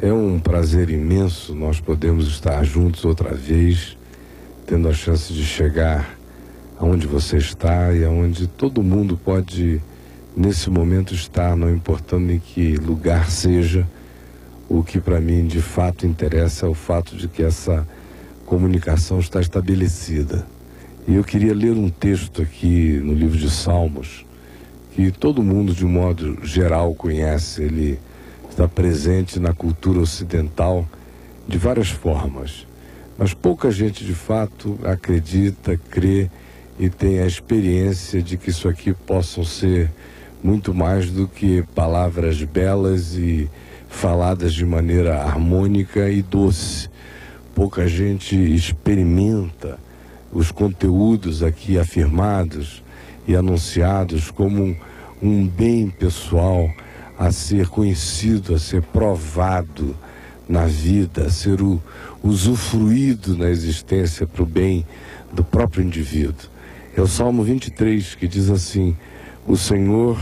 É um prazer imenso nós podermos estar juntos outra vez, tendo a chance de chegar aonde você está e aonde todo mundo pode, nesse momento, estar, não importando em que lugar seja. O que para mim de fato interessa é o fato de que essa comunicação está estabelecida. E eu queria ler um texto aqui no livro de Salmos, que todo mundo de um modo geral conhece. Ele está presente na cultura ocidental de várias formas, mas pouca gente de fato acredita, crê e tem a experiência de que isso aqui possam ser muito mais do que palavras belas e faladas de maneira harmônica e doce. Pouca gente experimenta os conteúdos aqui afirmados e anunciados como um bem pessoal a ser conhecido, a ser provado na vida, a ser usufruído na existência para o bem do próprio indivíduo. É o Salmo 23 que diz assim: o Senhor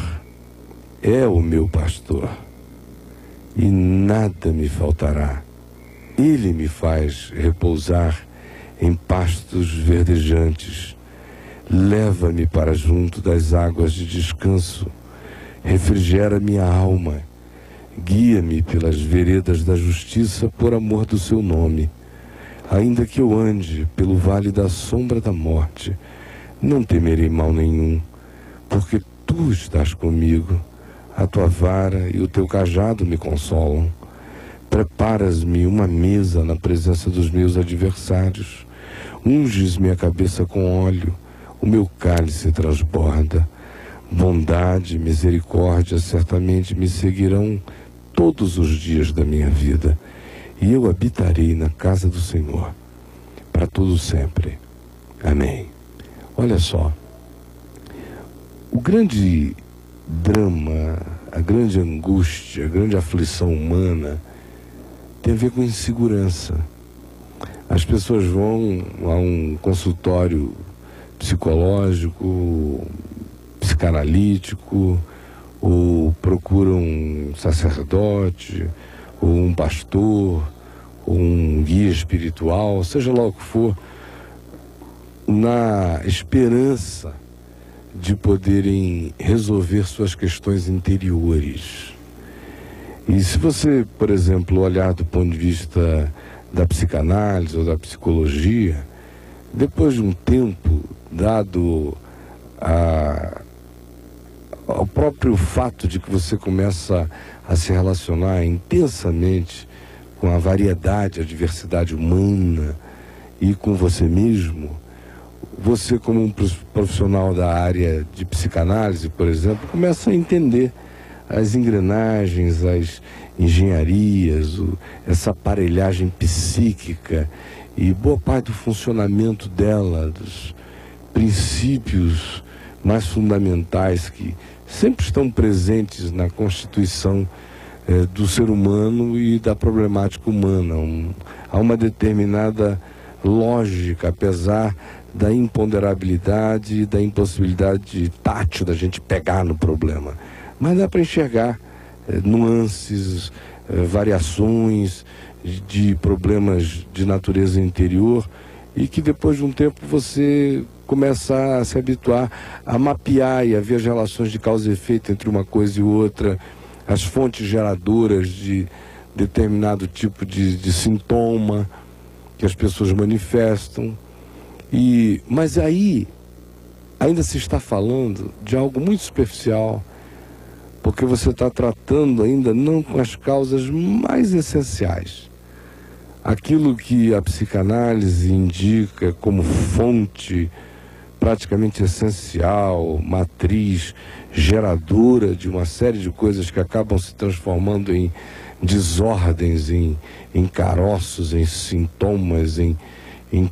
é o meu pastor e nada me faltará. Ele me faz repousar em pastos verdejantes. Leva-me para junto das águas de descanso. Refrigera minha alma. Guia-me pelas veredas da justiça por amor do seu nome. Ainda que eu ande pelo vale da sombra da morte, não temerei mal nenhum, porque tu estás comigo. A tua vara e o teu cajado me consolam. Preparas-me uma mesa na presença dos meus adversários. Unges minha cabeça com óleo, o meu cálice transborda. Bondade e misericórdia certamente me seguirão todos os dias da minha vida, e eu habitarei na casa do Senhor para todo sempre. Amém. Olha só, o grande drama, a grande angústia, a grande aflição humana tem a ver com insegurança. As pessoas vão a um consultório psicológico, psicanalítico, ou procuram um sacerdote, ou um pastor, ou um guia espiritual, seja lá o que for, na esperança de poderem resolver suas questões interiores. E se você, por exemplo, olhar do ponto de vista da psicanálise ou da psicologia, depois de um tempo, dado ao próprio fato de que você começa a se relacionar intensamente com a variedade, a diversidade humana e com você mesmo, você, como um profissional da área de psicanálise, por exemplo, começa a entender as engrenagens, as engenharias, essa aparelhagem psíquica e boa parte do funcionamento dela, dos princípios mais fundamentais que sempre estão presentes na constituição do ser humano e da problemática humana. Há uma determinada lógica, apesar da imponderabilidade e da impossibilidade tátil da gente pegar no problema. Mas dá para enxergar nuances, variações de problemas de natureza interior, e que depois de um tempo você começa a se habituar a mapear e a ver as relações de causa e efeito entre uma coisa e outra, as fontes geradoras de determinado tipo de sintoma que as pessoas manifestam. Mas aí ainda se está falando de algo muito superficial, porque você está tratando ainda não com as causas mais essenciais. Aquilo que a psicanálise indica como fonte praticamente essencial, matriz, geradora de uma série de coisas que acabam se transformando em desordens, em caroços, em sintomas, em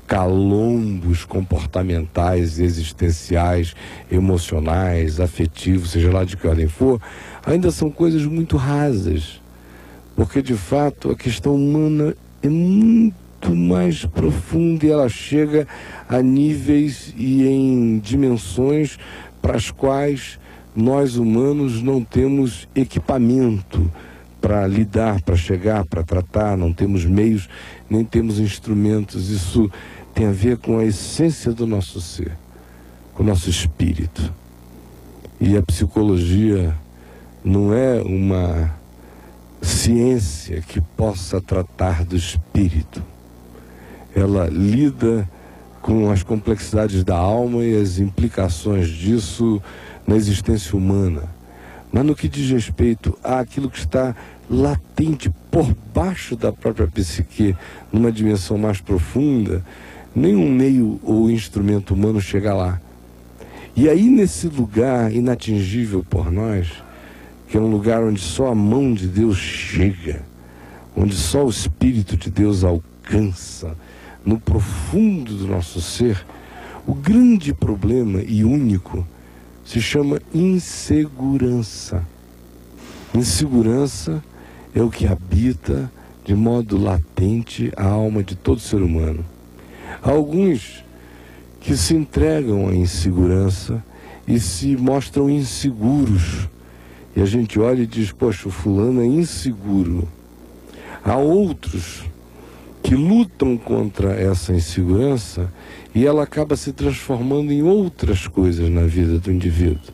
calombos comportamentais, existenciais, emocionais, afetivos, seja lá de que ordem for, ainda são coisas muito rasas, porque de fato a questão humana é muito mais profunda e ela chega a níveis e em dimensões para as quais nós humanos não temos equipamento para lidar, para chegar, para tratar, não temos meios, nem temos instrumentos. Isso tem a ver com a essência do nosso ser, com o nosso espírito. E a psicologia não é uma ciência que possa tratar do espírito. Ela lida com as complexidades da alma e as implicações disso na existência humana. Mas no que diz respeito àquilo que está latente por baixo da própria psique, numa dimensão mais profunda, nenhum meio ou instrumento humano chega lá. E aí, nesse lugar inatingível por nós, que é um lugar onde só a mão de Deus chega, onde só o Espírito de Deus alcança, no profundo do nosso ser, o grande problema e único se chama insegurança. Insegurança é o que habita de modo latente a alma de todo ser humano. Há alguns que se entregam à insegurança e se mostram inseguros. E a gente olha e diz, poxa, o fulano é inseguro. Há outros que lutam contra essa insegurança e ela acaba se transformando em outras coisas na vida do indivíduo.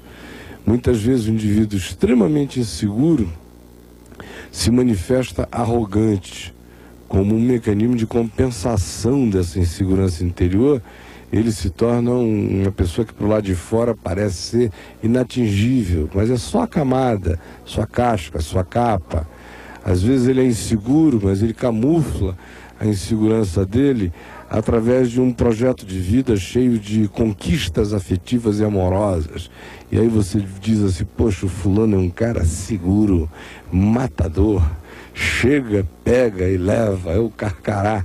Muitas vezes o indivíduo extremamente inseguro se manifesta arrogante, como um mecanismo de compensação dessa insegurança interior. Ele se torna uma pessoa que pro lado de fora parece ser inatingível, mas é só a camada, sua casca, sua capa. Às vezes ele é inseguro, mas ele camufla a insegurança dele através de um projeto de vida cheio de conquistas afetivas e amorosas. E aí você diz assim, poxa, o fulano é um cara seguro, matador, chega, pega e leva, é o carcará.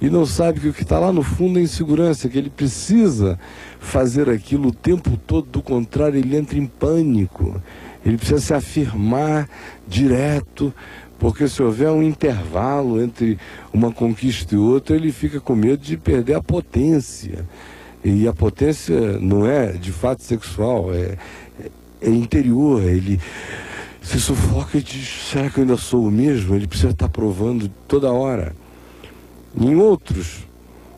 E não sabe que o que está lá no fundo é insegurança, que ele precisa fazer aquilo o tempo todo, do contrário, ele entra em pânico. Ele precisa se afirmar direto, porque se houver um intervalo entre uma conquista e outra, ele fica com medo de perder a potência. E a potência não é de fato sexual, é interior. Ele se sufoca e diz, será que eu ainda sou o mesmo? Ele precisa estar provando toda hora. Em outros,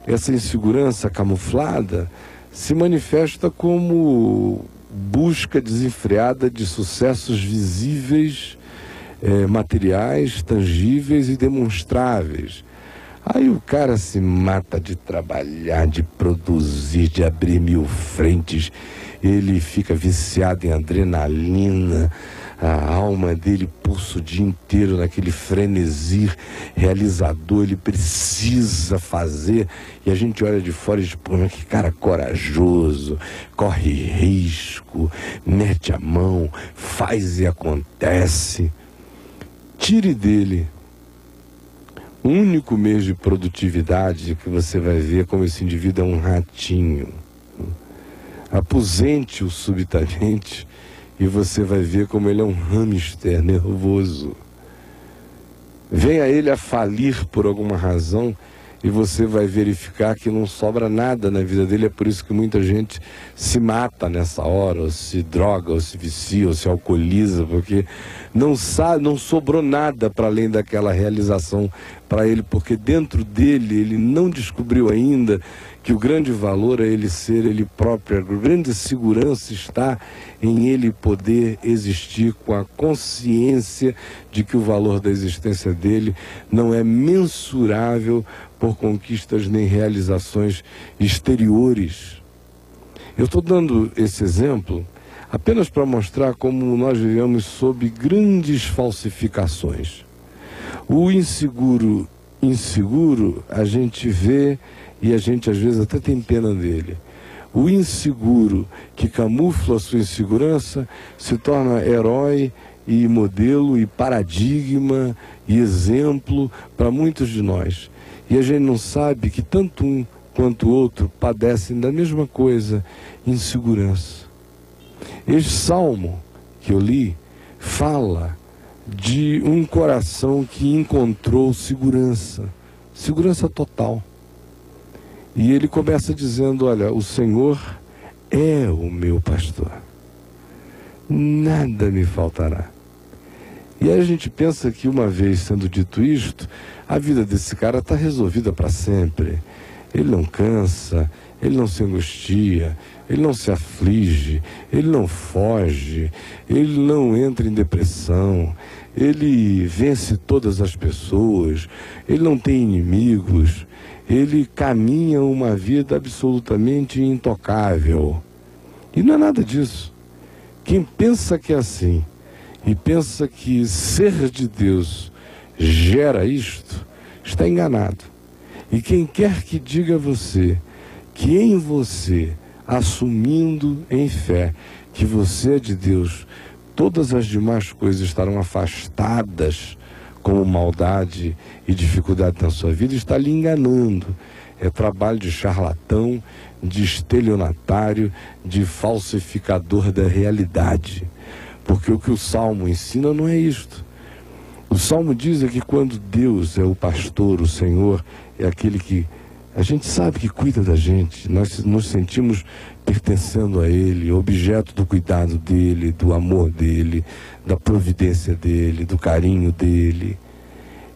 essa insegurança camuflada se manifesta como busca desenfreada de sucessos visíveis, materiais, tangíveis e demonstráveis. Aí o cara se mata de trabalhar, de produzir, de abrir 1000 frentes. Ele fica viciado em adrenalina. A alma dele pulsa o dia inteiro naquele frenesi realizador. Ele precisa fazer. E a gente olha de fora e diz, pô, que cara corajoso, corre risco, mete a mão, faz e acontece. Tire dele o único mês de produtividade que você vai ver como esse indivíduo é um ratinho. Aposente-o subitamente e você vai ver como ele é um hamster nervoso. Venha ele a falir por alguma razão e você vai verificar que não sobra nada na vida dele. É por isso que muita gente se mata nessa hora, ou se droga, ou se vicia, ou se alcooliza, porque não sobrou nada para além daquela realização para ele, porque dentro dele ele não descobriu ainda que o grande valor é ele ser ele próprio. A grande segurança está em ele poder existir com a consciência de que o valor da existência dele não é mensurável por conquistas nem realizações exteriores. Eu estou dando esse exemplo apenas para mostrar como nós vivemos sob grandes falsificações. O inseguro, a gente vê e a gente às vezes até tem pena dele. O inseguro que camufla a sua insegurança se torna herói e modelo e paradigma e exemplo para muitos de nós. E a gente não sabe que tanto um quanto o outro padecem da mesma coisa, insegurança. Este salmo que eu li fala de um coração que encontrou segurança total. E ele começa dizendo, olha, o Senhor é o meu pastor, nada me faltará. E E aí a gente pensa que, uma vez sendo dito isto, a vida desse cara está resolvida para sempre. Ele não cansa, ele não se angustia, ele não se aflige, ele não foge, ele não entra em depressão, ele vence todas as pessoas, ele não tem inimigos, ele caminha uma vida absolutamente intocável. E não é nada disso. Quem pensa que é assim e pensa que ser de Deus gera isto, está enganado. E quem quer que diga a você que em você, assumindo em fé que você é de Deus, todas as demais coisas estarão afastadas, como maldade e dificuldade na sua vida, está lhe enganando. É trabalho de charlatão, de estelionatário, de falsificador da realidade. Porque o que o Salmo ensina não é isto. O Salmo diz que quando Deus é o pastor, o Senhor é aquele que a gente sabe que cuida da gente, nós nos sentimos pertencendo a Ele, objeto do cuidado dEle, do amor dEle, da providência dEle, do carinho dEle,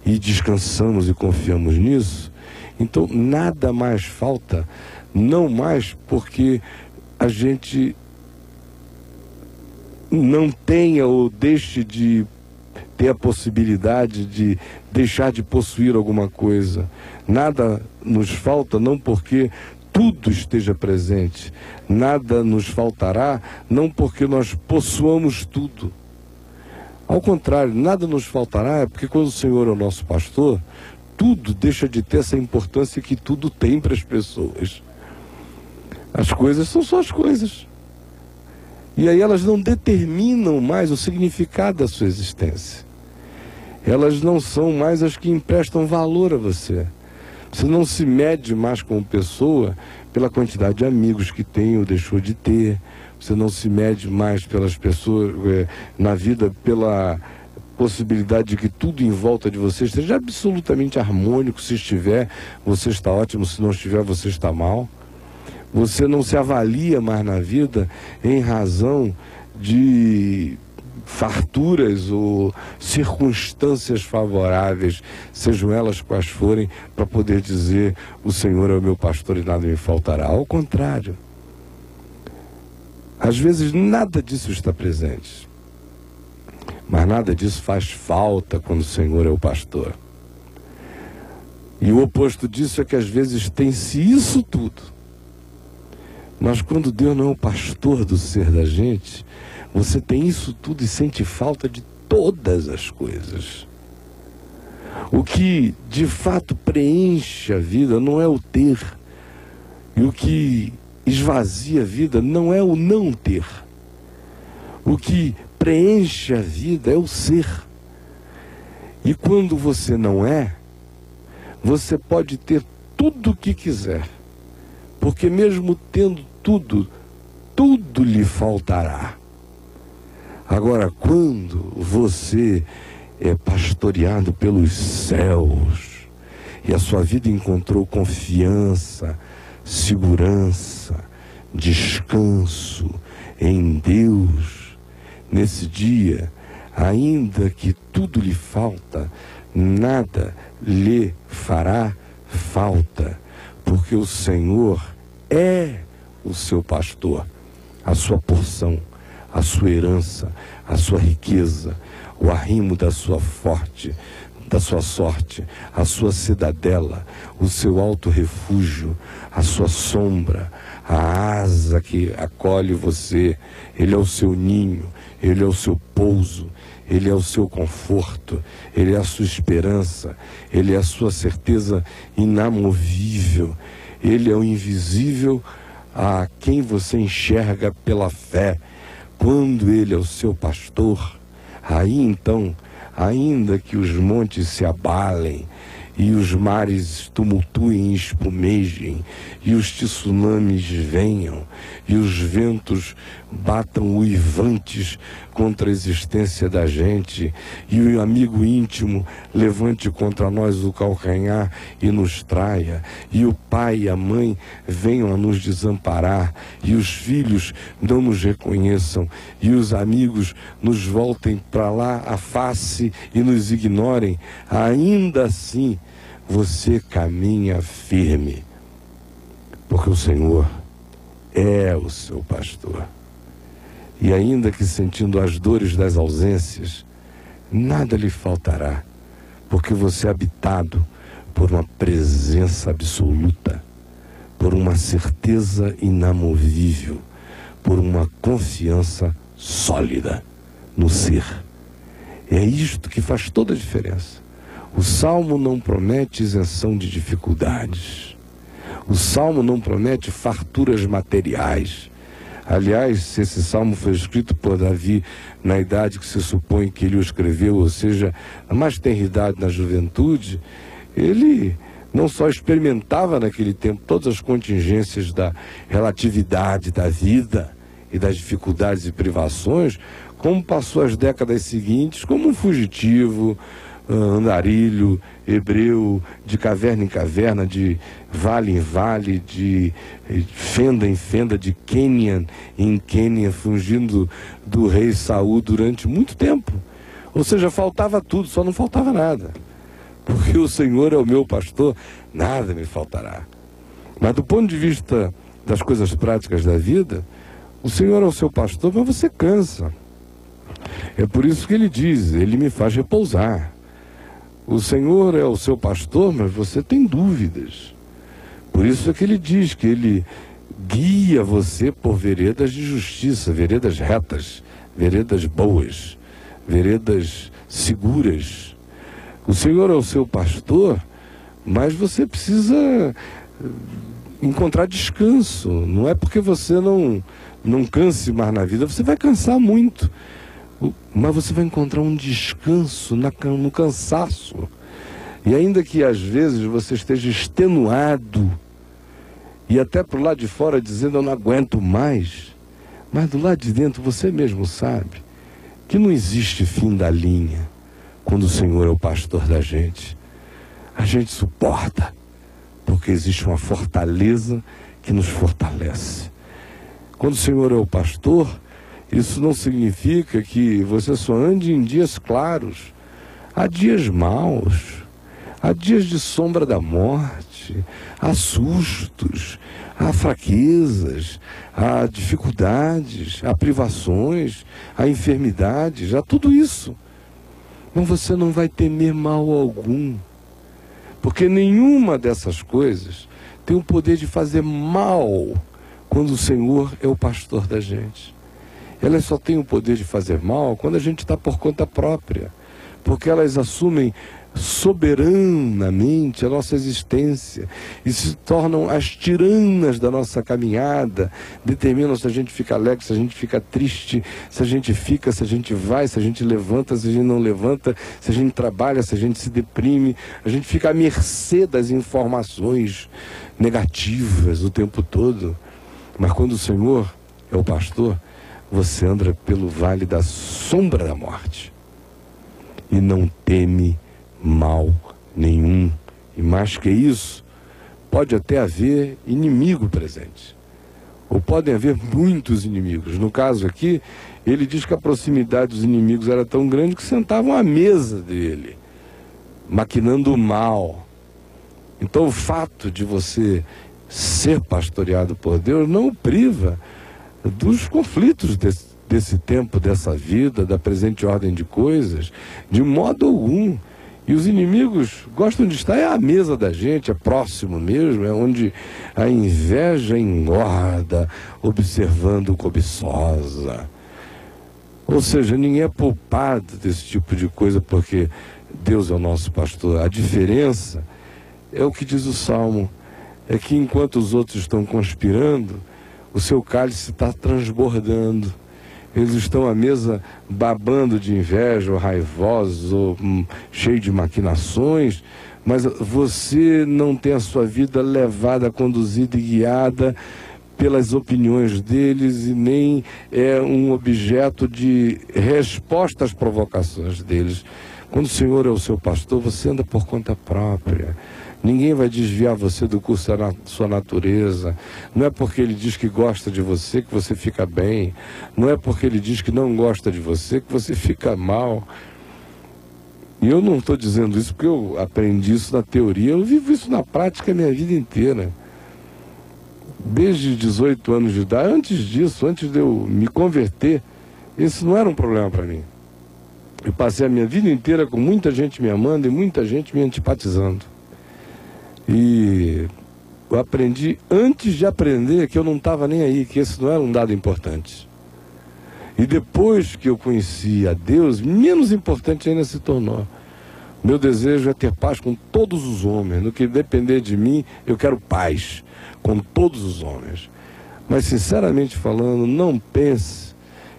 e descansamos e confiamos nisso. Então nada mais falta, não mais porque a gente não tenha ou deixe de ter a possibilidade de deixar de possuir alguma coisa. Nada nos falta não porque tudo esteja presente. Nada nos faltará não porque nós possuamos tudo. Ao contrário, nada nos faltará é porque quando o Senhor é o nosso pastor, tudo deixa de ter essa importância que tudo tem para as pessoas. As coisas são só as coisas. E aí elas não determinam mais o significado da sua existência. Elas não são mais as que emprestam valor a você. Você não se mede mais como pessoa pela quantidade de amigos que tem ou deixou de ter. Você não se mede mais pelas pessoas na vida pela possibilidade de que tudo em volta de você esteja absolutamente harmônico. Se estiver, você está ótimo. Se não estiver, você está mal. Você não se avalia mais na vida em razão de farturas ou circunstâncias favoráveis, sejam elas quais forem, para poder dizer: o Senhor é o meu pastor e nada me faltará. Ao contrário, às vezes nada disso está presente, mas nada disso faz falta quando o Senhor é o pastor. E o oposto disso é que às vezes tem-se isso tudo, mas quando Deus não é o pastor do ser da gente, você tem isso tudo e sente falta de todas as coisas. O que de fato preenche a vida não é o ter. E o que esvazia a vida não é o não ter. O que preenche a vida é o ser. E quando você não é, você pode ter tudo o que quiser. Porque mesmo tendo tudo, tudo lhe faltará. Agora, quando você é pastoreado pelos céus e a sua vida encontrou confiança, segurança, descanso em Deus, nesse dia, ainda que tudo lhe falta, nada lhe fará falta, porque o Senhor é o seu pastor, a sua porção, a sua herança, a sua riqueza, o arrimo da sua sorte, a sua cidadela, o seu alto refúgio, a sua sombra, a asa que acolhe você. Ele é o seu ninho, ele é o seu pouso, ele é o seu conforto, ele é a sua esperança, ele é a sua certeza inamovível, ele é o invisível a quem você enxerga pela fé. Quando ele é o seu pastor, aí então, ainda que os montes se abalem, e os mares tumultuem e espumejem, e os tsunamis venham, e os ventos batam uivantes contra a existência da gente, e o amigo íntimo levante contra nós o calcanhar e nos traia, e o pai e a mãe venham a nos desamparar, e os filhos não nos reconheçam, e os amigos nos voltem para lá a face e nos ignorem, ainda assim você caminha firme, porque o Senhor é o seu pastor. E ainda que sentindo as dores das ausências, nada lhe faltará, porque você é habitado por uma presença absoluta, por uma certeza inamovível, por uma confiança sólida no ser. É isto que faz toda a diferença. O Salmo não promete isenção de dificuldades. O Salmo não promete farturas materiais. Aliás, se esse salmo foi escrito por Davi na idade que se supõe que ele o escreveu, ou seja, a mais tenra idade, na juventude, ele não só experimentava naquele tempo todas as contingências da relatividade da vida e das dificuldades e privações, como passou as décadas seguintes como um fugitivo, andarilho, hebreu, de caverna em caverna, de vale em vale, de fenda em fenda, de Quênia em Quênia, fugindo do rei Saul durante muito tempo. Ou seja, faltava tudo, só não faltava nada. Porque o Senhor é o meu pastor, nada me faltará. Mas do ponto de vista das coisas práticas da vida, o Senhor é o seu pastor, mas você cansa. É por isso que ele diz, ele me faz repousar. O Senhor é o seu pastor, mas você tem dúvidas. Por isso é que ele diz que ele guia você por veredas de justiça, veredas retas, veredas boas, veredas seguras. O Senhor é o seu pastor, mas você precisa encontrar descanso. Não é porque você não canse mais na vida, você vai cansar muito. Mas você vai encontrar um descanso no cansaço. E ainda que às vezes você esteja extenuado, e até para o lado de fora dizendo eu não aguento mais, mas do lado de dentro você mesmo sabe que não existe fim da linha quando o Senhor é o pastor da gente. A gente suporta, porque existe uma fortaleza que nos fortalece. Quando o Senhor é o pastor, isso não significa que você só ande em dias claros. Há dias maus, há dias de sombra da morte, há sustos, há fraquezas, há dificuldades, há privações, há enfermidades, há tudo isso. Mas você não vai temer mal algum, porque nenhuma dessas coisas tem o poder de fazer mal quando o Senhor é o pastor da gente. Elas só têm o poder de fazer mal quando a gente está por conta própria, porque elas assumem soberanamente a nossa existência e se tornam as tiranas da nossa caminhada, determinam se a gente fica alegre, se a gente fica triste, se a gente fica, se a gente vai, se a gente levanta, se a gente não levanta, se a gente trabalha, se a gente se deprime. A gente fica à mercê das informações negativas o tempo todo. Mas quando o Senhor é o pastor, você anda pelo vale da sombra da morte e não teme mal nenhum. E mais que isso, pode até haver inimigo presente, ou podem haver muitos inimigos. No caso aqui, ele diz que a proximidade dos inimigos era tão grande que sentavam à mesa dele, maquinando o mal. Então o fato de você ser pastoreado por Deus não o priva dos conflitos desse tempo, dessa vida, da presente ordem de coisas, de modo algum. E os inimigos gostam de estar à mesa da gente, é próximo mesmo, é onde a inveja engorda, observando cobiçosa. Ou seja, ninguém é poupado desse tipo de coisa, porque Deus é o nosso pastor. A diferença é o que diz o Salmo, é que enquanto os outros estão conspirando, o seu cálice está transbordando. Eles estão à mesa babando de inveja, ou raivosos, ou cheio de maquinações, mas você não tem a sua vida levada, conduzida e guiada pelas opiniões deles e nem é um objeto de resposta às provocações deles. Quando o Senhor é o seu pastor, você anda por conta própria. Ninguém vai desviar você do curso da sua natureza. Não é porque ele diz que gosta de você que você fica bem. Não é porque ele diz que não gosta de você que você fica mal. E eu não estou dizendo isso porque eu aprendi isso na teoria. Eu vivo isso na prática a minha vida inteira. Desde 18 anos de idade, antes disso, antes de eu me converter, isso não era um problema para mim. Eu passei a minha vida inteira com muita gente me amando e muita gente me antipatizando. E eu aprendi, antes de aprender, que eu não estava nem aí, que esse não era um dado importante. E depois que eu conheci a Deus, menos importante ainda se tornou. Meu desejo é ter paz com todos os homens. No que depender de mim, eu quero paz com todos os homens. Mas, sinceramente falando, não pense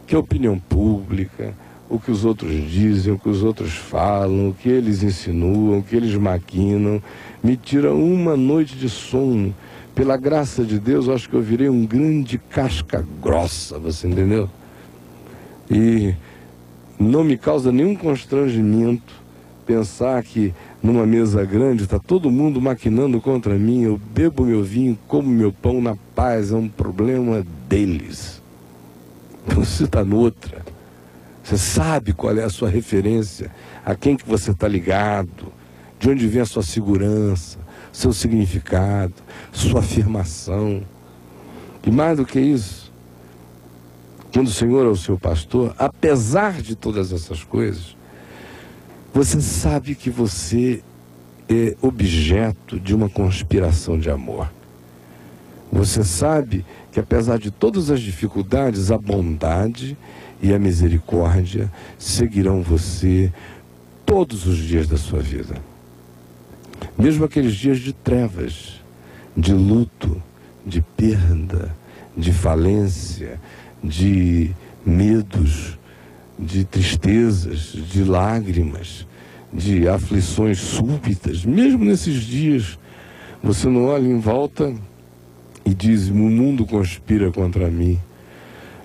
que a opinião pública, o que os outros dizem, o que os outros falam, o que eles insinuam, o que eles maquinam, me tira uma noite de sono. Pela graça de Deus, eu acho que eu virei um grande casca grossa, você entendeu? E não me causa nenhum constrangimento pensar que numa mesa grande está todo mundo maquinando contra mim, eu bebo meu vinho, como meu pão na paz, é um problema deles. Você está noutra. Você sabe qual é a sua referência, a quem que você está ligado, de onde vem a sua segurança, seu significado, sua afirmação. E mais do que isso, quando o Senhor é o seu pastor, apesar de todas essas coisas, você sabe que você é objeto de uma conspiração de amor. Você sabe que apesar de todas as dificuldades, a bondade e a misericórdia seguirão você todos os dias da sua vida. Mesmo aqueles dias de trevas, de luto, de perda, de falência, de medos, de tristezas, de lágrimas, de aflições súbitas. Mesmo nesses dias, você não olha em volta e diz: o mundo conspira contra mim.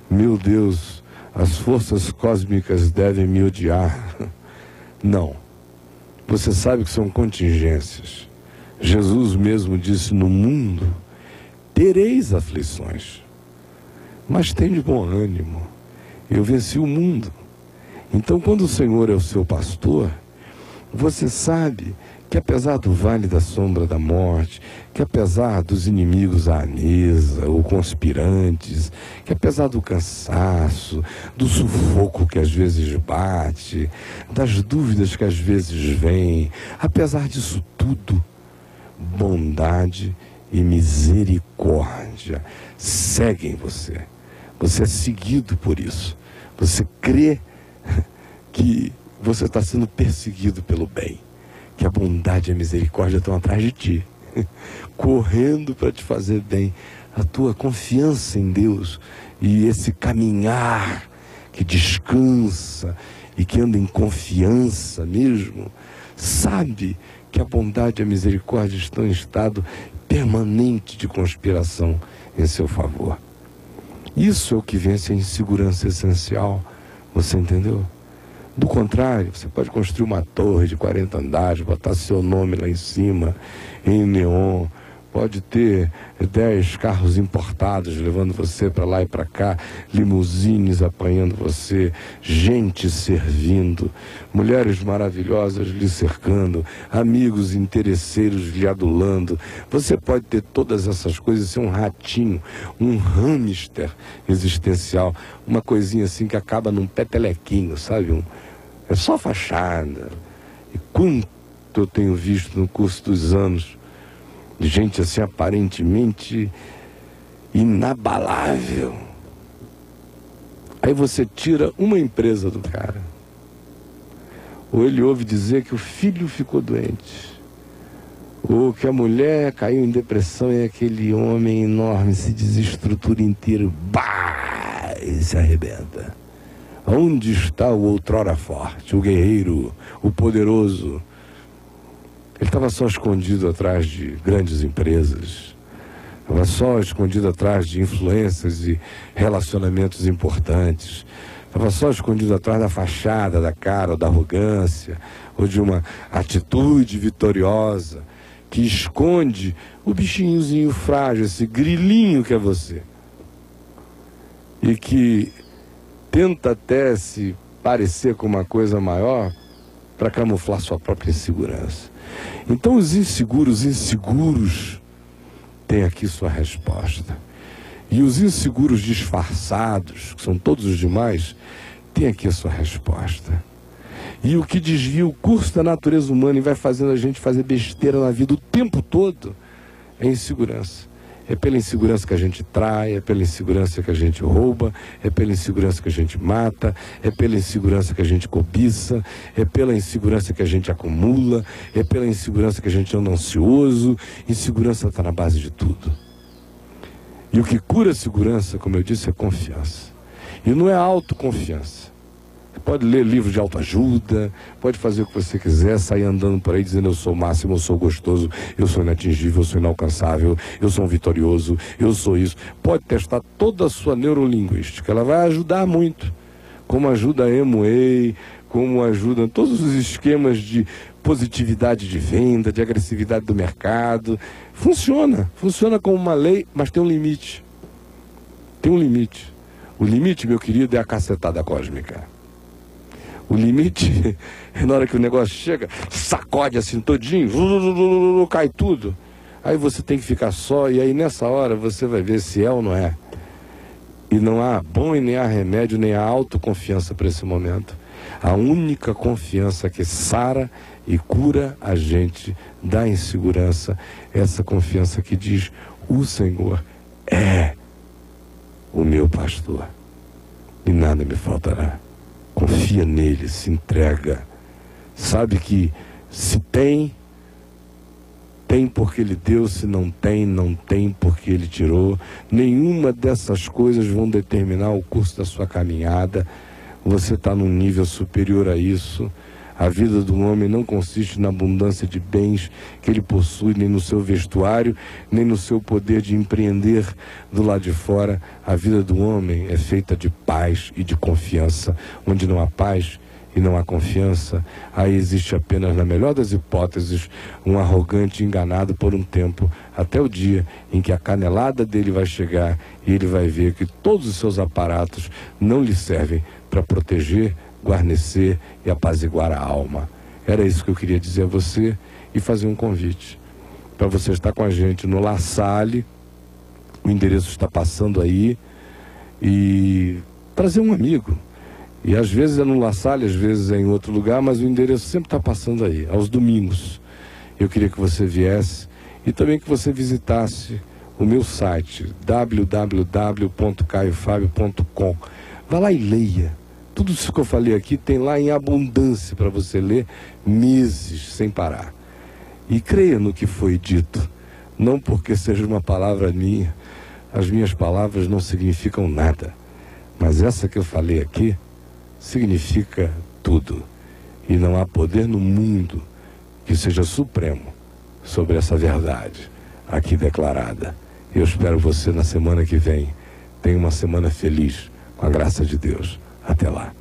Meu Deus, as forças cósmicas devem me odiar. Não. Você sabe que são contingências. Jesus mesmo disse: no mundo tereis aflições, mas tende bom ânimo. Eu venci o mundo. Então, quando o Senhor é o seu pastor, você sabe que apesar do vale da sombra da morte, que apesar dos inimigos à mesa, ou conspirantes, que apesar do cansaço, do sufoco que às vezes bate, das dúvidas que às vezes vêm, apesar disso tudo, bondade e misericórdia seguem você. Você é seguido por isso. Você crê que você está sendo perseguido pelo bem, que a bondade e a misericórdia estão atrás de ti, correndo para te fazer bem. A tua confiança em Deus e esse caminhar que descansa e que anda em confiança mesmo, sabe que a bondade e a misericórdia estão em estado permanente de conspiração em seu favor. Isso é o que vence a insegurança essencial, você entendeu? Do contrário, você pode construir uma torre de 40 andares, botar seu nome lá em cima, em neon, pode ter 10 carros importados levando você para lá e para cá, limusines apanhando você, gente servindo, mulheres maravilhosas lhe cercando, amigos interesseiros lhe adulando. Você pode ter todas essas coisas e ser um ratinho, um hamster existencial, uma coisinha assim que acaba num petelequinho, sabe? É só fachada. E quanto eu tenho visto no curso dos anos de gente assim aparentemente inabalável. Aí você tira uma empresa do cara, ou ele ouve dizer que o filho ficou doente, ou que a mulher caiu em depressão e aquele homem enorme se desestrutura inteiro, bah, e se arrebenta. Onde está o outrora forte, o guerreiro, o poderoso? Ele estava só escondido atrás de grandes empresas, estava só escondido atrás de influências e relacionamentos importantes, estava só escondido atrás da fachada, da cara, ou da arrogância, ou de uma atitude vitoriosa, que esconde o bichinhozinho frágil, esse grilinho que é você, e que tenta até se parecer com uma coisa maior para camuflar sua própria insegurança. Então os inseguros têm aqui sua resposta. E os inseguros disfarçados, que são todos os demais, têm aqui a sua resposta. E o que desvia o curso da natureza humana e vai fazendo a gente fazer besteira na vida o tempo todo é insegurança. É pela insegurança que a gente trai, é pela insegurança que a gente rouba, é pela insegurança que a gente mata, é pela insegurança que a gente cobiça, é pela insegurança que a gente acumula, é pela insegurança que a gente anda ansioso. Insegurança está na base de tudo. E o que cura a segurança, como eu disse, é confiança. E não é autoconfiança. Você pode ler livros de autoajuda, pode fazer o que você quiser, sair andando por aí dizendo eu sou o máximo, eu sou gostoso, eu sou inatingível, eu sou inalcançável, eu sou um vitorioso, eu sou isso. Pode testar toda a sua neurolinguística, ela vai ajudar muito. Como ajuda a Amway, como ajuda todos os esquemas de positividade de venda, de agressividade do mercado. Funciona como uma lei, mas tem um limite. Tem um limite. O limite, meu querido, é a cacetada cósmica. O limite é na hora que o negócio chega, sacode assim todinho, cai tudo. Aí você tem que ficar só, e aí nessa hora você vai ver se é ou não é. E não há bom e nem há remédio, nem há autoconfiança para esse momento. A única confiança que sara e cura a gente da insegurança, essa confiança que diz: o Senhor é o meu pastor e nada me faltará. Confia nele, se entrega. Sabe que se tem, tem porque ele deu. Se não tem, não tem porque ele tirou. Nenhuma dessas coisas vão determinar o curso da sua caminhada. Você está num nível superior a isso. A vida do homem não consiste na abundância de bens que ele possui, nem no seu vestuário, nem no seu poder de empreender do lado de fora. A vida do homem é feita de paz e de confiança. Onde não há paz e não há confiança, aí existe apenas, na melhor das hipóteses, um arrogante enganado por um tempo, até o dia em que a canelada dele vai chegar e ele vai ver que todos os seus aparatos não lhe servem para proteger, guarnecer e apaziguar a alma. Era isso que eu queria dizer a você e fazer um convite para você estar com a gente no La Salle. O endereço está passando aí, e trazer um amigo. E às vezes é no La Salle, às vezes é em outro lugar, mas o endereço sempre está passando aí, aos domingos. Eu queria que você viesse e também que você visitasse o meu site, www.caiofabio.com. Vá lá e leia. Tudo isso que eu falei aqui tem lá em abundância para você ler meses sem parar. E creia no que foi dito, não porque seja uma palavra minha. As minhas palavras não significam nada, mas essa que eu falei aqui significa tudo. E não há poder no mundo que seja supremo sobre essa verdade aqui declarada. Eu espero você na semana que vem. Tenha uma semana feliz, com a graça de Deus. Até lá.